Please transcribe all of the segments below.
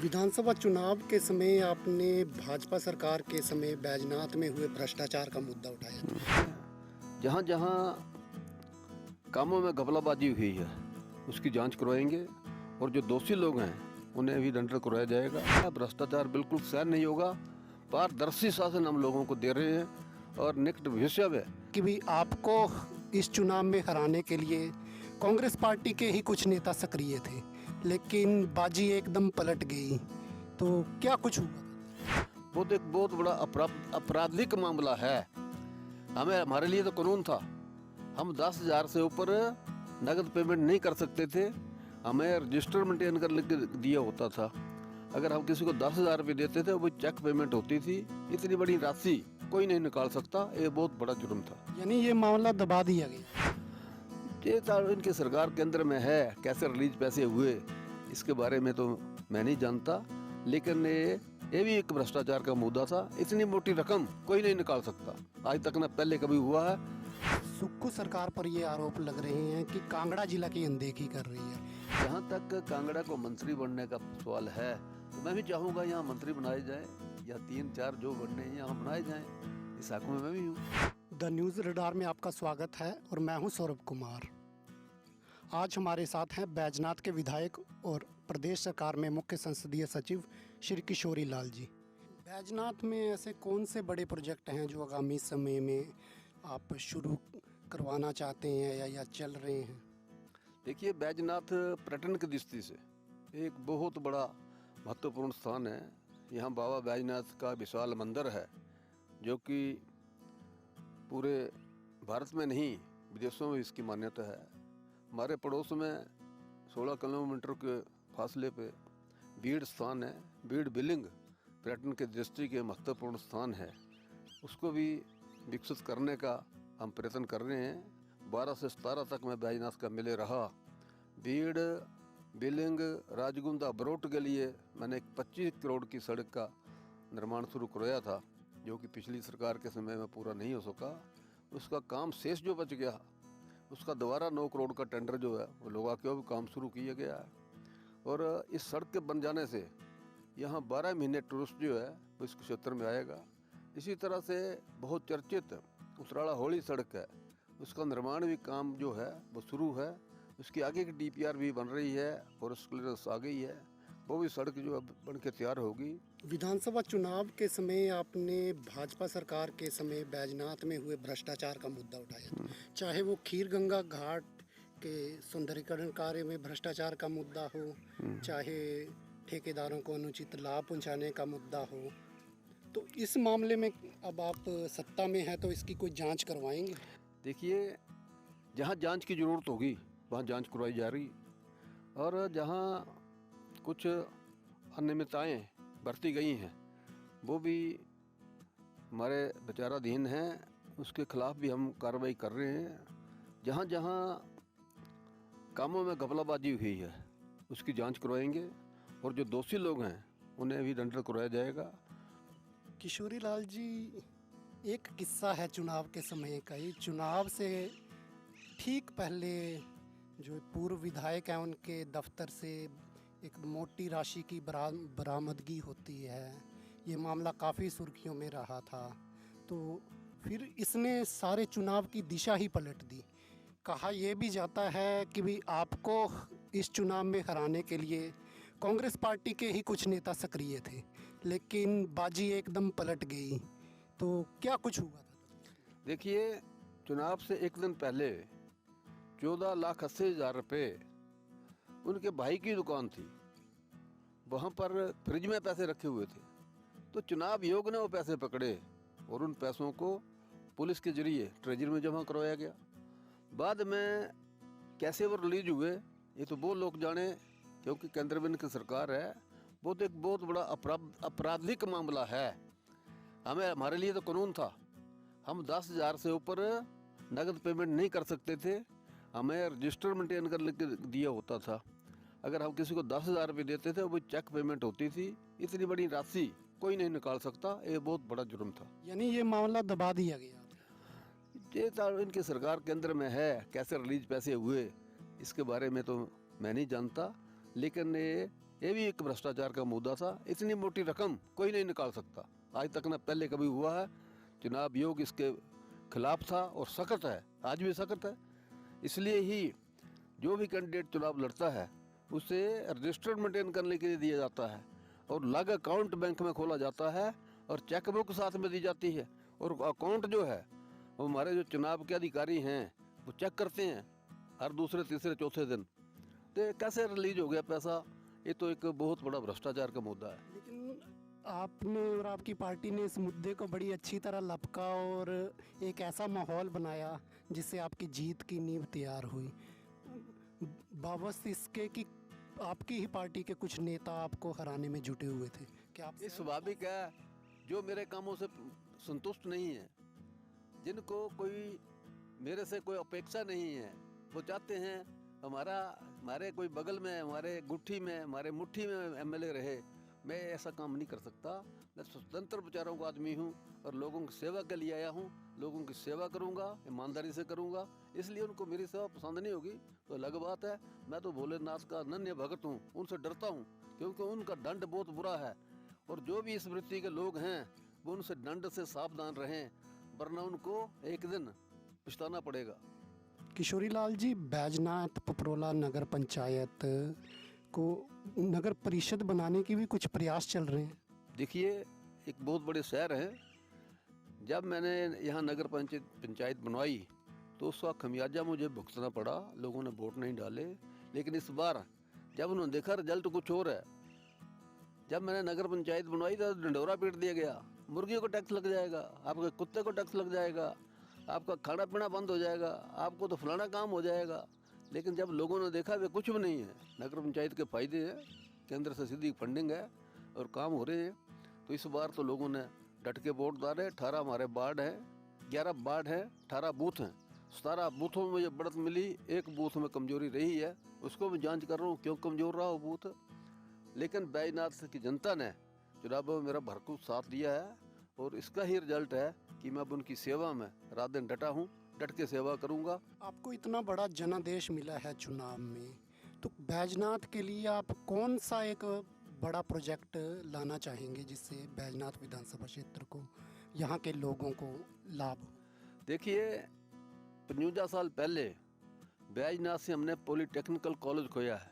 विधानसभा चुनाव के समय आपने भाजपा सरकार के समय बैजनाथ में हुए भ्रष्टाचार का मुद्दा उठाया था। जहाँ जहाँ कामों में घपलाबाजी हुई है उसकी जांच करवाएंगे और जो दोषी लोग हैं उन्हें भी दंड करवाया जाएगा। भ्रष्टाचार बिल्कुल सहन नहीं होगा। पारदर्शी शासन हम लोगों को दे रहे हैं और निकट भविष्य में कि भी आपको इस चुनाव में हराने के लिए कांग्रेस पार्टी के ही कुछ नेता सक्रिय थे, लेकिन बाजी एकदम पलट गई। तो क्या कुछ हुआ? वो तो एक बहुत बड़ा आपराधिक मामला है। हमारे लिए तो कानून था, हम 10,000 से ऊपर नगद पेमेंट नहीं कर सकते थे। हमें रजिस्टर मेंटेन कर दिया होता था। अगर हम किसी को 10,000 रुपये देते थे वो चेक पेमेंट होती थी। इतनी बड़ी राशि कोई नहीं निकाल सकता। ये बहुत बड़ा जुर्म था। यानी ये मामला दबा दिया गया। ये तो इनकी सरकार केंद्र में है, कैसे रिलीज पैसे हुए इसके बारे में तो मैं नहीं जानता, लेकिन ये भी एक भ्रष्टाचार का मुद्दा था। इतनी मोटी रकम कोई नहीं निकाल सकता, आज तक ना पहले कभी हुआ है। सुक्खू सरकार पर ये आरोप लग रहे हैं कि कांगड़ा जिला की अनदेखी कर रही है। जहाँ तक कांगड़ा को मंत्री बनने का सवाल है तो मैं भी चाहूँगा यहाँ मंत्री बनाए जाए या 3-4 जो बनने हैं यहाँ बनाए जाएं। इस हक में मैं भी हूँ। द न्यूज़ रडार में आपका स्वागत है और मैं हूँ सौरभ कुमार। आज हमारे साथ हैं बैजनाथ के विधायक और प्रदेश सरकार में मुख्य संसदीय सचिव श्री किशोरी लाल जी। बैजनाथ में ऐसे कौन से बड़े प्रोजेक्ट हैं जो आगामी समय में आप शुरू करवाना चाहते हैं या चल रहे हैं? देखिए, बैजनाथ पर्यटन की दृष्टि से एक बहुत बड़ा महत्वपूर्ण स्थान है। यहाँ बाबा बैजनाथ का विशाल मंदिर है जो कि पूरे भारत में नहीं विदेशों में इसकी मान्यता है। हमारे पड़ोस में 16 किलोमीटर के फासले पे बीड़ स्थान है। बीड़ बिलिंग पर्यटन के दृष्टि के महत्वपूर्ण स्थान है, उसको भी विकसित करने का हम प्रयत्न कर रहे हैं। 12 से 17 तक मैं बैजनाथ का मेले रहा। बीड़ बिलिंग राजगुंदा बरोट के लिए मैंने एक 25 करोड़ की सड़क का निर्माण शुरू करवाया था, जो कि पिछली सरकार के समय में पूरा नहीं हो सका। उसका काम शेष जो बच गया उसका दोबारा 9 करोड़ का टेंडर जो है वो लोगा के भी काम शुरू किया गया है। और इस सड़क के बन जाने से यहाँ 12 महीने टूरिस्ट जो है वो इस क्षेत्र में आएगा। इसी तरह से बहुत चर्चित उसराड़ा होली सड़क है, उसका निर्माण भी काम जो है वो शुरू है। उसकी आगे की DPR भी बन रही है और क्लियरेंस आ गई है। वो भी सड़क जो है बन के तैयार होगी। विधानसभा चुनाव के समय आपने भाजपा सरकार के समय बैजनाथ में हुए भ्रष्टाचार का मुद्दा उठाया था। चाहे वो खीर गंगा घाट के सौंदर्यीकरण कार्य में भ्रष्टाचार का मुद्दा हो, चाहे ठेकेदारों को अनुचित लाभ पहुंचाने का मुद्दा हो। तो इस मामले में अब आप सत्ता में हैं तो इसकी कोई जांच करवाएंगे? देखिए, जहाँ जांच की ज़रूरत होगी वहाँ जांच करवाई जा रही, और जहाँ कुछ अनियमितताएँ बरती गई हैं वो भी हमारे विचाराधीन हैं, उसके खिलाफ भी हम कार्रवाई कर रहे हैं। जहाँ जहाँ कामों में घपलाबाजी हुई है उसकी जांच करवाएंगे और जो दोषी लोग हैं उन्हें भी दंड करवाया जाएगा। किशोरी लाल जी, एक किस्सा है चुनाव के समय का ही। चुनाव से ठीक पहले जो पूर्व विधायक हैं उनके दफ्तर से एक मोटी राशि की बरामदगी होती है। ये मामला काफ़ी सुर्खियों में रहा था। तो फिर इसने सारे चुनाव की दिशा ही पलट दी। कहा यह भी जाता है कि भी आपको इस चुनाव में हराने के लिए कांग्रेस पार्टी के ही कुछ नेता सक्रिय थे, लेकिन बाजी एकदम पलट गई। तो क्या कुछ हुआ था? देखिए, चुनाव से एक दिन पहले 14,80,000 रुपये उनके भाई की दुकान थी, वहाँ पर फ्रिज में पैसे रखे हुए थे। तो चुनाव आयोग ने वो पैसे पकड़े और उन पैसों को पुलिस के जरिए ट्रेजरी में जमा करवाया गया। बाद में कैसे वो रिलीज हुए ये तो वो लोग जाने, क्योंकि केंद्र में की सरकार है। वो तो एक बहुत बड़ा आपराधिक मामला है। हमारे लिए तो कानून था, हम 10,000 से ऊपर नगद पेमेंट नहीं कर सकते थे। हमें रजिस्टर मेंटेन कर दिया होता था। अगर हम किसी को 10,000 रुपये देते थे वो चेक पेमेंट होती थी। इतनी बड़ी राशि कोई नहीं निकाल सकता। ये बहुत बड़ा जुर्म था। यानी ये मामला दबा दिया गया। ये तो इनकी सरकार केंद्र में है, कैसे रिलीज पैसे हुए इसके बारे में तो मैं नहीं जानता, लेकिन ये ये भी एक भ्रष्टाचार का मुद्दा था। इतनी मोटी रकम कोई नहीं निकाल सकता, आज तक ना पहले कभी हुआ है। चुनाव आयोग इसके खिलाफ था और सख्त है, आज भी सख्त है। इसलिए ही जो भी कैंडिडेट चुनाव लड़ता है उसे रजिस्टर्ड मेंटेन करने के लिए दिया जाता है और अलग अकाउंट बैंक में खोला जाता है और चेकबुक साथ में दी जाती है। और अकाउंट जो है वो हमारे जो चुनाव के अधिकारी हैं वो चेक करते हैं हर दूसरे तीसरे चौथे दिन। तो ये कैसे रिलीज हो गया पैसा, ये तो एक बहुत बड़ा भ्रष्टाचार का मुद्दा है। लेकिन आपने और आपकी पार्टी ने इस मुद्दे को बड़ी अच्छी तरह लपका और एक ऐसा माहौल बनाया जिससे आपकी जीत की नींव तैयार हुई। बावजूद इसके कि आपकी ही पार्टी के कुछ नेता आपको हराने में जुटे हुए थे, क्या आप ये स्वाभाविक है। जो मेरे कामों से संतुष्ट नहीं है, जिनको कोई मेरे से कोई अपेक्षा नहीं है, वो चाहते हैं हमारे कोई बगल में, हमारे गुट्ठी में, हमारे मुट्ठी में एमएलए रहे। मैं ऐसा काम नहीं कर सकता। मैं स्वतंत्र विचारों का आदमी हूँ और लोगों की सेवा के लिए आया हूँ। लोगों की सेवा करूँगा, ईमानदारी से करूँगा। इसलिए उनको मेरी सेवा पसंद नहीं होगी तो अलग बात है। मैं तो भोलेनाथ का अनन्य भगत हूँ, उनसे डरता हूँ क्योंकि उनका दंड बहुत बुरा है। और जो भी इस वृत्ति के लोग हैं वो उनसे दंड से सावधान रहें, वरना उनको एक दिन पछताना पड़ेगा। किशोरी लाल जी, बैजनाथ पपरोला नगर पंचायत को नगर परिषद बनाने की भी कुछ प्रयास चल रहे हैं। देखिए, एक बहुत बड़े शहर है। जब मैंने यहाँ नगर पंचायत बनवाई तो उसका खमियाजा मुझे भुगतना पड़ा, लोगों ने वोट नहीं डाले। लेकिन इस बार जब उन्होंने देखा रिजल्ट कुछ और है, जब मैंने नगर पंचायत बनवाई तो ढंढोरा पीट दिया गया। मुर्गियों को टैक्स लग जाएगा, आपके कुत्ते को टैक्स लग जाएगा, आपका खाना पीना बंद हो जाएगा, आपको तो फलाना काम हो जाएगा। लेकिन जब लोगों ने देखा वे कुछ भी नहीं है, नगर पंचायत के फायदे हैं, केंद्र से सीधी फंडिंग है और काम हो रहे हैं, तो इस बार तो लोगों ने डट के वोट डाले। 18 हमारे वार्ड है, 11 वार्ड है, 18 बूथ हैं। 17 बूथों में मुझे बढ़त मिली, एक बूथ में कमजोरी रही है, उसको भी जांच कर रहा हूँ क्यों कमजोर रहा वो बूथ। लेकिन बैजनाथ की जनता ने चुनाव में मेरा भरपूर साथ दिया है और इसका ही रिजल्ट है कि मैं अब उनकी सेवा में रात दिन डटा हूँ, डट के सेवा करूँगा। आपको इतना बड़ा जनादेश मिला है चुनाव में, तो बैजनाथ के लिए आप कौन सा एक बड़ा प्रोजेक्ट लाना चाहेंगे जिससे बैजनाथ विधानसभा क्षेत्र को, यहाँ के लोगों को लाभ हो? देखिए, 55 साल पहले बैजनाथ से हमने पॉलिटेक्निकल कॉलेज खोया है,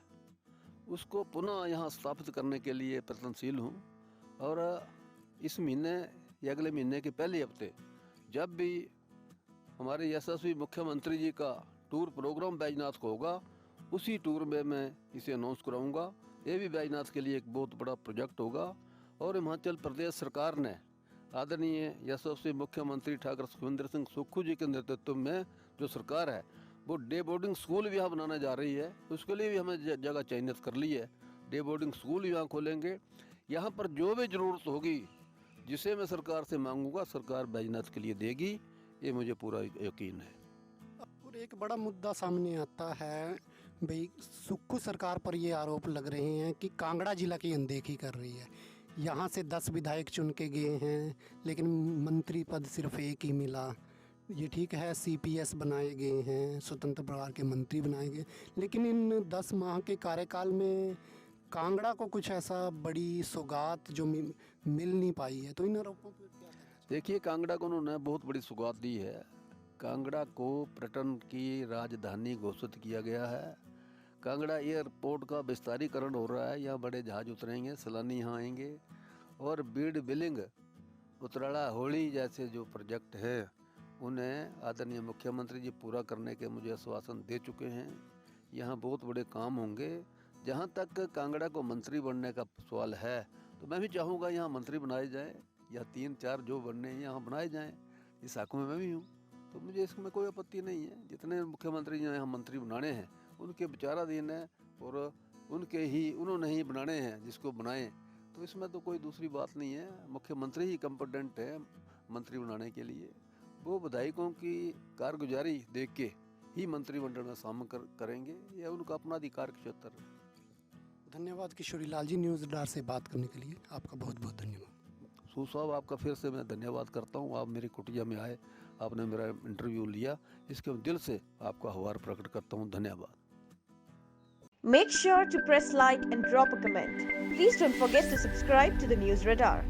उसको पुनः यहाँ स्थापित करने के लिए प्रयत्नशील हूँ। और इस महीने या अगले महीने के पहले हफ्ते जब भी हमारे यशस्वी मुख्यमंत्री जी का टूर प्रोग्राम बैजनाथ को होगा, उसी टूर में मैं इसे अनाउंस कराऊंगा। ये भी बैजनाथ के लिए एक बहुत बड़ा प्रोजेक्ट होगा। और हिमाचल प्रदेश सरकार ने आदरणीय यशस्वी मुख्यमंत्री ठाकुर सुखविंदर सिंह सुक्खू जी के नेतृत्व में जो सरकार है वो डे बोर्डिंग स्कूल भी यहाँ बनाने जा रही है। उसके लिए भी हमें जगह चयनित कर ली है। डे बोर्डिंग स्कूल यहाँ खोलेंगे। यहाँ पर जो भी ज़रूरत होगी, जिसे मैं सरकार से मांगूंगा, सरकार बैजनाथ के लिए देगी, ये मुझे पूरा यकीन है। और एक बड़ा मुद्दा सामने आता है भाई, सुक्खू सरकार पर ये आरोप लग रहे हैं कि कांगड़ा जिला की अनदेखी कर रही है। यहाँ से 10 विधायक चुन के गए हैं लेकिन मंत्री पद सिर्फ एक ही मिला। ये ठीक है, सीपीएस बनाए गए हैं, स्वतंत्र प्रभार के मंत्री बनाए गए, लेकिन इन 10 माह के कार्यकाल में कांगड़ा को कुछ ऐसा बड़ी सौगात जो मिल नहीं पाई है। तो इन आरोपों पर क्या कहना चाहिए? देखिए, कांगड़ा को उन्होंने बहुत बड़ी सौगात दी है। कांगड़ा को पर्यटन की राजधानी घोषित किया गया है। कांगड़ा एयरपोर्ट का विस्तारीकरण हो रहा है, यहाँ बड़े जहाज उतरेंगे, सैलानी यहाँ आएंगे। और बीड बिलिंग, उतराड़ा होली जैसे जो प्रोजेक्ट है उन्हें आदरणीय मुख्यमंत्री जी पूरा करने के मुझे आश्वासन दे चुके हैं। यहाँ बहुत बड़े काम होंगे। जहाँ तक कांगड़ा को मंत्री बनने का सवाल है तो मैं भी चाहूँगा यहाँ मंत्री बनाए जाएँ, या 3-4 जो बनने हैं यहाँ बनाए जाएँ। इस हक में मैं भी हूँ, तो मुझे इसमें कोई आपत्ति नहीं है। जितने मुख्यमंत्री यहाँ मंत्री बनाने हैं उनके विचाराधीन है और उन्होंने ही बनाने हैं जिसको बनाएं, तो इसमें तो कोई दूसरी बात नहीं है। मुख्यमंत्री ही कंपिटेंट है मंत्री बनाने के लिए। वो विधायकों की कारगुजारी देख के ही मंत्रिमंडल में शामिल करेंगे, यह उनका अपना अधिकार क्षेत्र है। धन्यवाद किशोरी लाल जी, न्यूज़ डार से बात करने के लिए आपका बहुत बहुत धन्यवाद। साहब, आपका फिर से मैं धन्यवाद करता हूँ। आप मेरी कुटिया में आए, आपने मेरा इंटरव्यू लिया, इसके दिल से आपका आभार प्रकट करता हूँ। धन्यवाद। Make sure to press like and drop a comment. Please don't forget to subscribe to the News Radar.